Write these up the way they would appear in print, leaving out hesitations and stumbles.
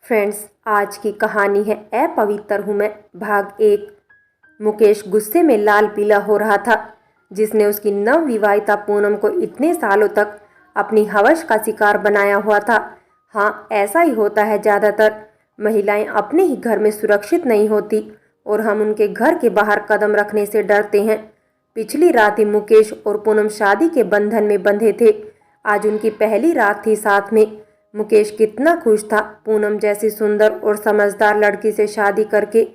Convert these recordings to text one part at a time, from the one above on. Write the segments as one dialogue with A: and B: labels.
A: Friends, आज की कहानी है ए पवित्र हूँ मैं भाग 1। मुकेश गुस्से में लाल पीला हो रहा था। जिसने उसकी नवविवाहिता पूनम को इतने सालों तक अपनी हवस का शिकार बनाया हुआ था। हाँ, ऐसा ही होता है। ज़्यादातर महिलाएं अपने ही घर में सुरक्षित नहीं होती और हम उनके घर के बाहर कदम रखने से डरते हैं। पिछली रात ही मुकेश और पूनम शादी के बंधन में बंधे थे। आज उनकी पहली रात थी साथ में। मुकेश कितना खुश था पूनम जैसी सुंदर और समझदार लड़की से शादी करके,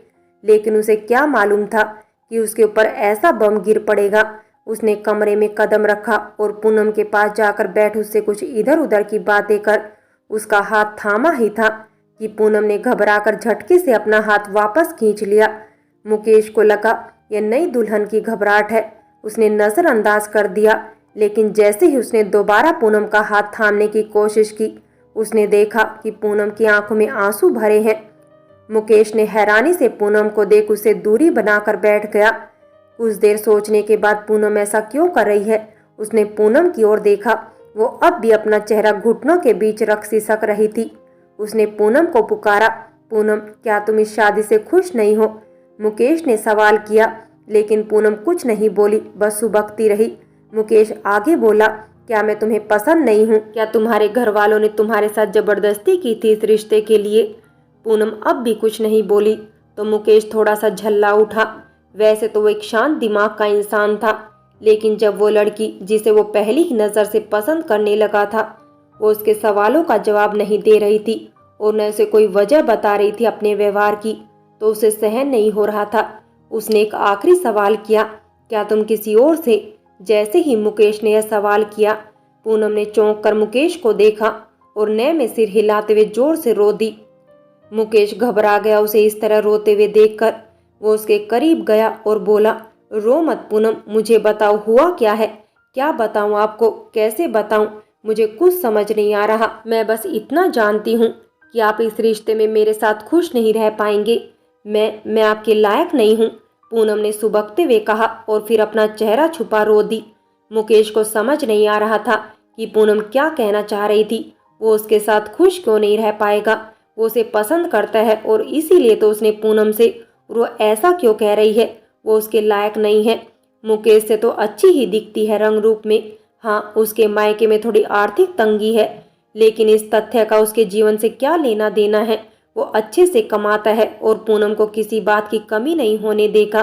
A: लेकिन उसे क्या मालूम था कि उसके ऊपर ऐसा बम गिर पड़ेगा। उसने कमरे में कदम रखा और पूनम के पास जाकर बैठ उससे कुछ इधर उधर की बातें कर उसका हाथ थामा ही था कि पूनम ने घबराकर झटके से अपना हाथ वापस खींच लिया। मुकेश को लगा यह नई दुल्हन की घबराहट है। उसने नजरअंदाज कर दिया, लेकिन जैसे ही उसने दोबारा पूनम का हाथ थामने की कोशिश की, उसने देखा कि पूनम की आंखों में आंसू भरे हैं। मुकेश ने हैरानी से पूनम को देख उसे दूरी बनाकर बैठ गया। कुछ देर सोचने के बाद पूनम ऐसा क्यों कर रही है, उसने पूनम की ओर देखा। वो अब भी अपना चेहरा घुटनों के बीच रख सिसक रही थी। उसने पूनम को पुकारा, पूनम, क्या तुम इस शादी से खुश नहीं हो? मुकेश ने सवाल किया, लेकिन पूनम कुछ नहीं बोली, बस सुबकती रही। मुकेश आगे बोला, क्या मैं तुम्हें पसंद नहीं हूँ? क्या तुम्हारे घर वालों ने तुम्हारे साथ जबरदस्ती की थी इस रिश्ते के लिए? पूनम अब भी कुछ नहीं बोली तो मुकेश थोड़ा सा झल्ला उठा। वैसे तो वो एक शांत दिमाग का इंसान था, लेकिन जब वो लड़की जिसे वो पहली ही नजर से पसंद करने लगा था, वो उसके सवालों का जवाब नहीं दे रही थी और न उसे कोई वजह बता रही थी अपने व्यवहार की, तो उसे सहन नहीं हो रहा था। उसने एक आखिरी सवाल किया, क्या तुम किसी और से? जैसे ही मुकेश ने यह सवाल किया, पूनम ने चौंक कर मुकेश को देखा और नए में सिर हिलाते हुए जोर से रो दी। मुकेश घबरा गया उसे इस तरह रोते हुए देखकर। वो उसके करीब गया और बोला, रो मत पूनम, मुझे बताओ हुआ क्या है? क्या बताऊं आपको, कैसे बताऊं? मुझे कुछ समझ नहीं आ रहा। मैं बस इतना जानती हूँ कि आप इस रिश्ते में मेरे साथ खुश नहीं रह पाएंगे। मैं आपके लायक नहीं हूँ, पूनम ने सुबकते हुए कहा और फिर अपना चेहरा छुपा रो दी। मुकेश को समझ नहीं आ रहा था कि पूनम क्या कहना चाह रही थी। वो उसके साथ खुश क्यों नहीं रह पाएगा? वो उसे पसंद करता है और इसीलिए तो उसने पूनम से, और वो ऐसा क्यों कह रही है? वो उसके लायक नहीं है। मुकेश से तो अच्छी ही दिखती है रंग रूप में। हाँ, उसके मायके में थोड़ी आर्थिक तंगी है, लेकिन इस तथ्य का उसके जीवन से क्या लेना देना है? वो अच्छे से कमाता है और पूनम को किसी बात की कमी नहीं होने देगा।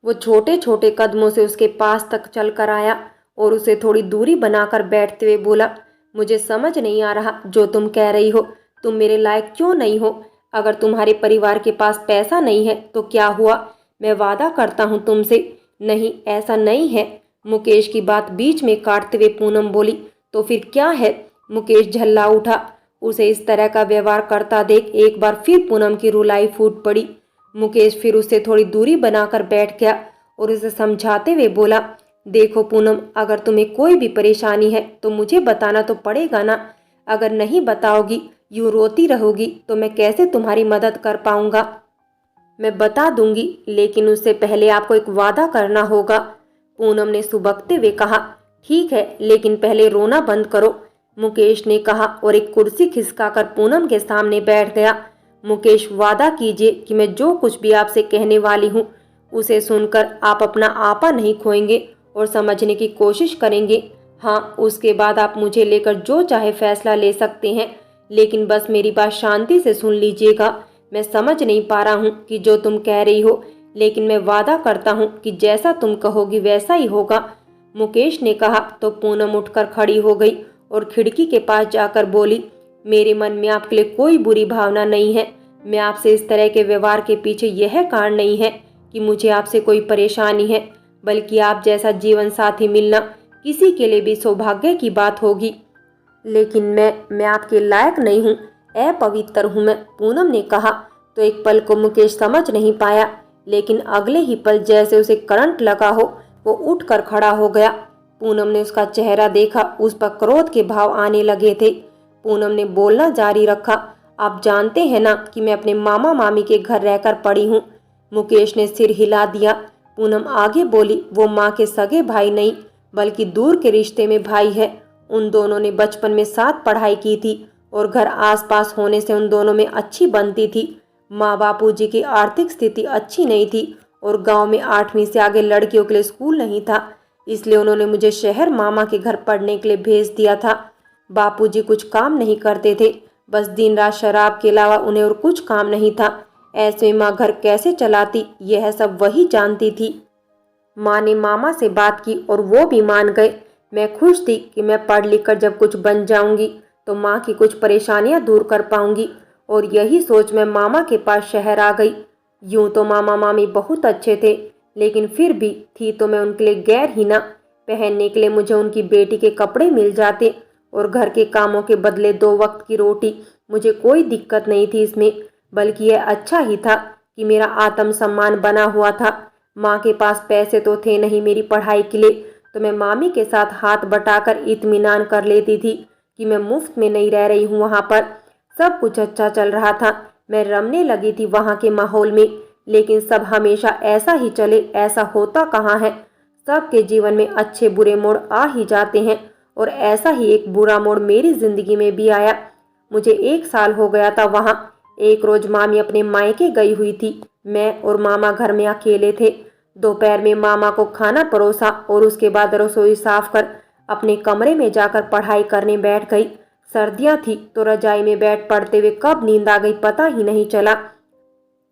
A: वो छोटे छोटे कदमों से उसके पास तक चल कर आया और उसे थोड़ी दूरी बनाकर बैठते हुए बोला, मुझे समझ नहीं आ रहा जो तुम कह रही हो। तुम मेरे लायक क्यों नहीं हो? अगर तुम्हारे परिवार के पास पैसा नहीं है तो क्या हुआ? मैं वादा करता हूँ तुमसे। नहीं, ऐसा नहीं है। मुकेश की बात बीच में काटते हुए पूनम बोली, तो फिर क्या है? मुकेश झल्ला उठा। उसे इस तरह का व्यवहार करता देख एक बार फिर पूनम की रुलाई फूट पड़ी। मुकेश फिर उससे थोड़ी दूरी बनाकर बैठ गया और उसे समझाते हुए बोला, देखो पूनम, अगर तुम्हें कोई भी परेशानी है तो मुझे बताना तो पड़ेगा ना। अगर नहीं बताओगी, यूं रोती रहोगी, तो मैं कैसे तुम्हारी मदद कर पाऊंगा? मैं बता दूंगी, लेकिन उससे पहले आपको एक वादा करना होगा, पूनम ने सुबकते हुए कहा। ठीक है, लेकिन पहले रोना बंद करो, मुकेश ने कहा और एक कुर्सी खिसकाकर पूनम के सामने बैठ गया। मुकेश, वादा कीजिए कि मैं जो कुछ भी आपसे कहने वाली हूँ उसे सुनकर आप अपना आपा नहीं खोएंगे और समझने की कोशिश करेंगे। हाँ, उसके बाद आप मुझे लेकर जो चाहे फैसला ले सकते हैं, लेकिन बस मेरी बात शांति से सुन लीजिएगा। मैं समझ नहीं पा रहा हूँ कि जो तुम कह रही हो, लेकिन मैं वादा करता हूँ कि जैसा तुम कहोगी वैसा ही होगा, मुकेश ने कहा। तो पूनम उठकर खड़ी हो गई और खिड़की के पास जाकर बोली, मेरे मन में आपके लिए कोई बुरी भावना नहीं है। मैं आपसे इस तरह के व्यवहार के पीछे यह कारण नहीं है कि मुझे आपसे कोई परेशानी है, बल्कि आप जैसा जीवन साथी मिलना किसी के लिए भी सौभाग्य की बात होगी। लेकिन मैं आपके लायक नहीं हूँ, अपवित्र हूँ मैं, पूनम ने कहा। तो एक पल को मुकेश समझ नहीं पाया, लेकिन अगले ही पल जैसे उसे करंट लगा हो, वो उठकर खड़ा हो गया। पूनम ने उसका चेहरा देखा, उस पर क्रोध के भाव आने लगे थे। पूनम ने बोलना जारी रखा, आप जानते हैं ना कि मैं अपने मामा मामी के घर रहकर पड़ी हूँ। मुकेश ने सिर हिला दिया। पूनम आगे बोली, वो माँ के सगे भाई नहीं, बल्कि दूर के रिश्ते में भाई है। उन दोनों ने बचपन में साथ पढ़ाई की थी और घर आसपास होने से उन दोनों में अच्छी बनती थी। माँ बापूजी की आर्थिक स्थिति अच्छी नहीं थी और गांव में 8वीं से आगे लड़कियों के लिए स्कूल नहीं था, इसलिए उन्होंने मुझे शहर मामा के घर पढ़ने के लिए भेज दिया था। बापूजी कुछ काम नहीं करते थे, बस दिन रात शराब के अलावा उन्हें और कुछ काम नहीं था। ऐसे में माँ घर कैसे चलाती यह सब वही जानती थी। माँ ने मामा से बात की और वो भी मान गए। मैं खुश थी कि मैं पढ़ लिख कर जब कुछ बन जाऊंगी तो माँ की कुछ परेशानियां दूर कर पाऊंगी, और यही सोच मैं मामा के पास शहर आ गई। यूं तो मामा मामी बहुत अच्छे थे, लेकिन फिर भी थी तो मैं उनके लिए गैर ही ना। पहनने के लिए मुझे उनकी बेटी के कपड़े मिल जाते और घर के कामों के बदले 2 वक्त की रोटी, मुझे कोई दिक्कत नहीं थी इसमें, बल्कि यह अच्छा ही था कि मेरा आत्मसम्मान बना हुआ था। माँ के पास पैसे तो थे नहीं मेरी पढ़ाई के लिए, तो मैं मामी के साथ हाथ बटाकर इत्मीनान कर लेती थी कि मैं मुफ्त में नहीं रह रही हूँ। वहाँ पर सब कुछ अच्छा चल रहा था, मैं रमने लगी थी वहाँ के माहौल में। लेकिन सब हमेशा ऐसा ही चले ऐसा होता कहाँ है। सबके जीवन में अच्छे बुरे मोड़ आ ही जाते हैं, और ऐसा ही एक बुरा मोड़ मेरी जिंदगी में भी आया। मुझे 1 साल हो गया था वहाँ। एक रोज मामी अपने मायके गई हुई थी, मैं और मामा घर में अकेले थे। दोपहर में मामा को खाना परोसा और उसके बाद रसोई साफ कर अपने कमरे में जाकर पढ़ाई करने बैठ गई। सर्दियां थी तो रजाई में बैठ पढ़ते हुए कब नींद आ गई पता ही नहीं चला।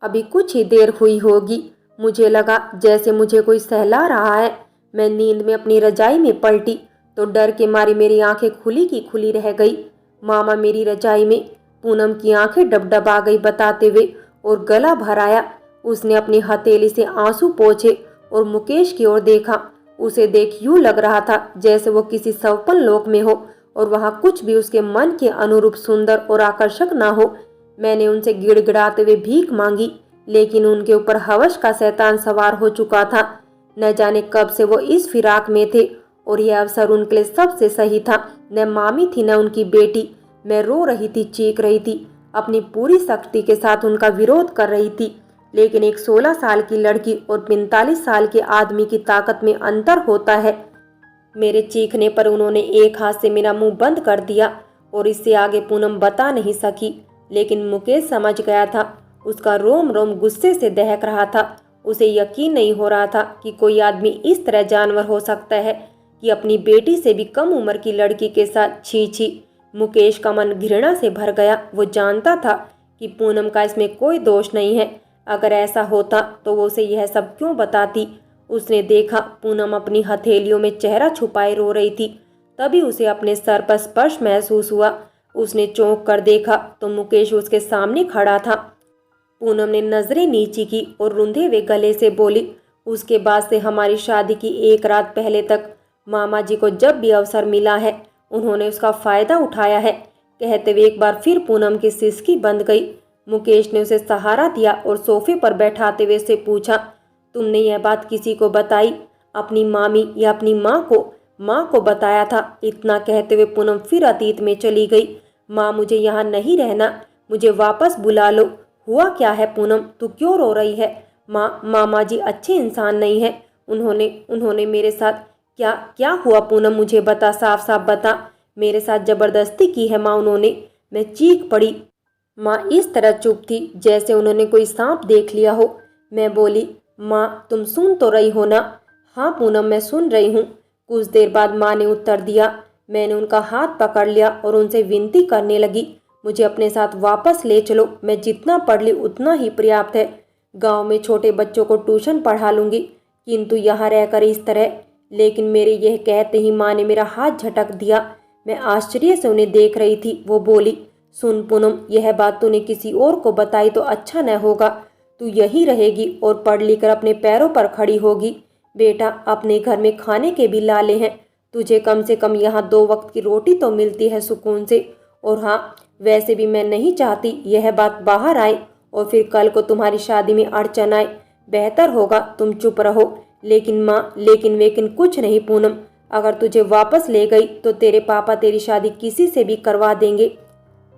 A: अभी कुछ ही देर हुई होगी, मुझे लगा जैसे मुझे कोई सहला रहा है। मैं नींद में अपनी रजाई में पलटी तो डर के मारी मेरी आंखें खुली की खुली रह गई। मामा मेरी रजाई में, पूनम की आंखें डबडबा गई बताते हुए और गला भर आया। उसने अपनी हथेली से आंसू पोंछे और मुकेश की ओर देखा। उसे देख यूं लग रहा था जैसे वो किसी सपन लोक में हो और वहाँ कुछ भी उसके मन के अनुरूप सुंदर और आकर्षक ना हो। मैंने उनसे गिड़गिड़ाते हुए भीख मांगी, लेकिन उनके ऊपर हवस का शैतान सवार हो चुका था। न जाने कब से वो इस फिराक में थे और यह अवसर उनके लिए सबसे सही था। न मामी थी न उनकी बेटी। मैं रो रही थी, चीख रही थी, अपनी पूरी शक्ति के साथ उनका विरोध कर रही थी। लेकिन एक 16 साल की लड़की और 45 साल के आदमी की ताकत में अंतर होता है। मेरे चीखने पर उन्होंने एक हाथ से मेरा मुंह बंद कर दिया और इससे आगे पूनम बता नहीं सकी। लेकिन मुकेश समझ गया था। उसका रोम रोम गुस्से से दहक रहा था। उसे यकीन नहीं हो रहा था कि कोई आदमी इस तरह जानवर हो सकता है कि अपनी बेटी से भी कम उम्र की लड़की के साथ। छी छी। मुकेश का मन घृणा से भर गया। वो जानता था कि पूनम का इसमें कोई दोष नहीं है। अगर ऐसा होता तो वो उसे यह सब क्यों बताती। उसने देखा पूनम अपनी हथेलियों में चेहरा छुपाए रो रही थी। तभी उसे अपने सर पर स्पर्श महसूस हुआ। उसने चौंक कर देखा तो मुकेश उसके सामने खड़ा था। पूनम ने नजरें नीची की और रुंधे हुए गले से बोली, उसके बाद से हमारी शादी की 1 रात पहले तक मामा जी को जब भी अवसर मिला है उन्होंने उसका फायदा उठाया है। कहते हुए एक बार फिर पूनम की सिसकी बंद गई। मुकेश ने उसे सहारा दिया और सोफे पर बैठाते हुए से पूछा, तुमने यह बात किसी को बताई? अपनी मामी या अपनी माँ को? माँ को बताया था। इतना कहते हुए पूनम फिर अतीत में चली गई। माँ, मुझे यहाँ नहीं रहना, मुझे वापस बुला लो। हुआ क्या है पूनम, तू क्यों रो रही है? माँ, मामा जी अच्छे इंसान नहीं है। उन्होंने मेरे साथ क्या क्या हुआ पूनम, मुझे बता, साफ साफ बता। मेरे साथ जबरदस्ती की है माँ उन्होंने। मैं चीख पड़ी। माँ इस तरह चुप थी जैसे उन्होंने कोई सांप देख लिया हो। मैं बोली, माँ तुम सुन तो रही हो ना? हाँ पूनम, मैं सुन रही हूँ। कुछ देर बाद माँ ने उत्तर दिया। मैंने उनका हाथ पकड़ लिया और उनसे विनती करने लगी, मुझे अपने साथ वापस ले चलो। मैं जितना पढ़ ली उतना ही पर्याप्त है। गांव में छोटे बच्चों को ट्यूशन पढ़ा लूंगी, किंतु यहाँ रहकर इस तरह। लेकिन मेरे यह कहते ही माँ ने मेरा हाथ झटक दिया। मैं आश्चर्य से उन्हें देख रही थी। वो बोली, सुन पूनम, यह बात तूने किसी और को बताई तो अच्छा न होगा। तू यहीं रहेगी और पढ़ लिख कर अपने पैरों पर खड़ी होगी। बेटा, अपने घर में खाने के भी लाले हैं, तुझे कम से कम यहाँ 2 वक्त की रोटी तो मिलती है सुकून से। और हाँ, वैसे भी मैं नहीं चाहती यह बात बाहर आए और फिर कल को तुम्हारी शादी में अड़चन आए। बेहतर होगा तुम चुप रहो। लेकिन माँ, लेकिन वेकिन कुछ नहीं पूनम। अगर तुझे वापस ले गई तो तेरे पापा तेरी शादी किसी से भी करवा देंगे।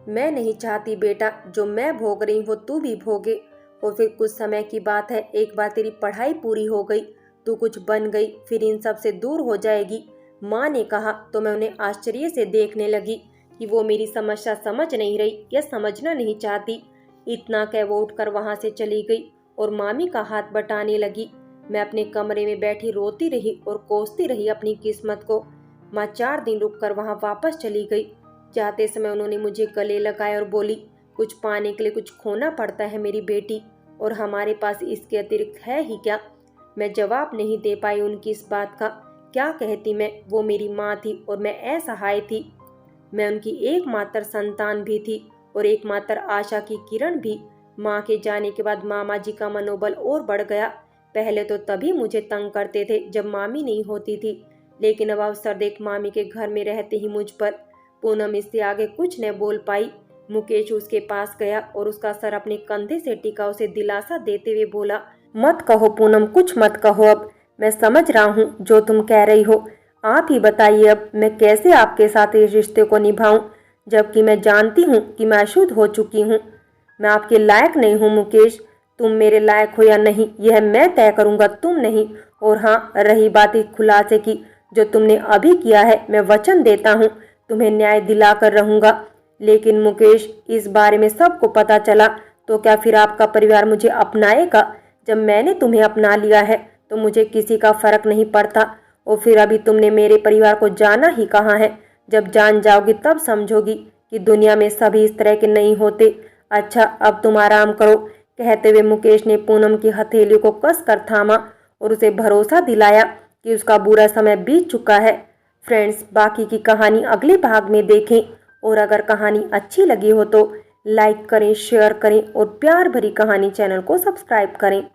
A: मैं नहीं चाहती बेटा, जो मैं भोग रही वो तू भी भोगे। और फिर कुछ समय की बात है, एक बार तेरी पढ़ाई पूरी हो गई, तू कुछ बन गई, फिर इन सब से दूर हो जाएगी। माँ ने कहा तो मैं उन्हें आश्चर्य से देखने लगी। कि वो मेरी समस्या समझ नहीं रही या समझना नहीं चाहती। इतना कह वो उठकर वहां से चली गई और मामी का हाथ बटाने लगी। मैं अपने कमरे में बैठी रोती रही और कोसती रही अपनी किस्मत को। माँ 4 दिन रुककर वहां वापस चली गई। जाते समय उन्होंने मुझे गले लगाया और बोली, कुछ पाने के लिए कुछ खोना पड़ता है मेरी बेटी, और हमारे पास इसके अतिरिक्त है ही क्या। मैं जवाब नहीं दे पाई उनकी इस बात का। क्या कहती मैं, वो मेरी माँ थी और मैं असहाय थी। मैं उनकी एकमात्र संतान भी थी और एकमात्र आशा की किरण भी। माँ के जाने के बाद मामा जी का मनोबल और बढ़ गया। पहले तो तभी मुझे तंग करते थे जब मामी नहीं होती थी, लेकिन अब अवसर देख मामी के घर में रहते ही मुझ पर। पूनम इससे आगे कुछ न बोल पाई। मुकेश उसके पास गया और उसका सर अपने कंधे से टिका उसे दिलासा देते हुए बोला, मत कहो पूनम, कुछ मत कहो। अब मैं समझ रहा हूँ जो तुम कह रही हो। आप ही बताइए अब मैं कैसे आपके साथ इस रिश्ते को निभाऊं, जबकि मैं जानती हूँ कि मैं अशुद्ध हो चुकी हूँ। मैं आपके लायक नहीं हूँ मुकेश। तुम मेरे लायक हो या नहीं यह मैं तय करूँगा, तुम नहीं। और हाँ, रही बात इस खुलासे की जो तुमने अभी किया है, मैं वचन देता हूँ तुम्हें न्याय दिलाकर रहूँगा। लेकिन मुकेश, इस बारे में सबको पता चला तो क्या फिर आपका परिवार मुझे अपनाएगा? जब मैंने तुम्हें अपना लिया है तो मुझे किसी का फर्क नहीं पड़ता। और फिर अभी तुमने मेरे परिवार को जाना ही कहाँ है। जब जान जाओगी तब समझोगी कि दुनिया में सभी इस तरह के नहीं होते। अच्छा, अब तुम आराम करो। कहते हुए मुकेश ने पूनम की हथेली को कसकर थामा और उसे भरोसा दिलाया कि उसका बुरा समय बीत चुका है। फ्रेंड्स, बाकी की कहानी अगले भाग में देखें। और अगर कहानी अच्छी लगी हो तो लाइक करें, शेयर करें और प्यार भरी कहानी चैनल को सब्सक्राइब करें।